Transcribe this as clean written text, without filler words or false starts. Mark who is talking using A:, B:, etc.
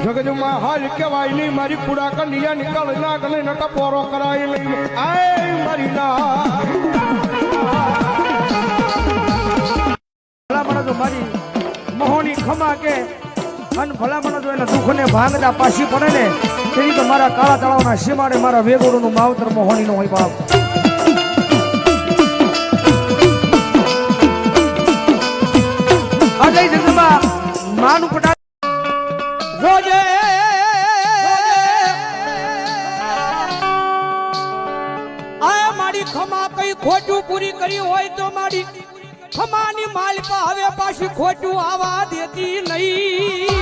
A: જગજમાં હાલ કેવાય નહીં મારી કુડા કન્યા નીકળ ના ગલે નટા પોરો કરાય લઈ આય મારી ના ભલામણ તો મારી મોહની ખમા કે અન ભલામણ તો એના દુઃખને ભાંગતા પાછી પડે ને તેની તો મારા કાળા તળાવના સીમાડે મારા વેગોડુનું માવતર મોહનીનો હોય બાપ આજે જગમાં માનું પટા રોજે આ મારી ખમા કઈ ખોટું પૂરી કરી હોય તો મારી ખમાની માલિકા હવે પાછી ખોટું આવા દેતી નહીં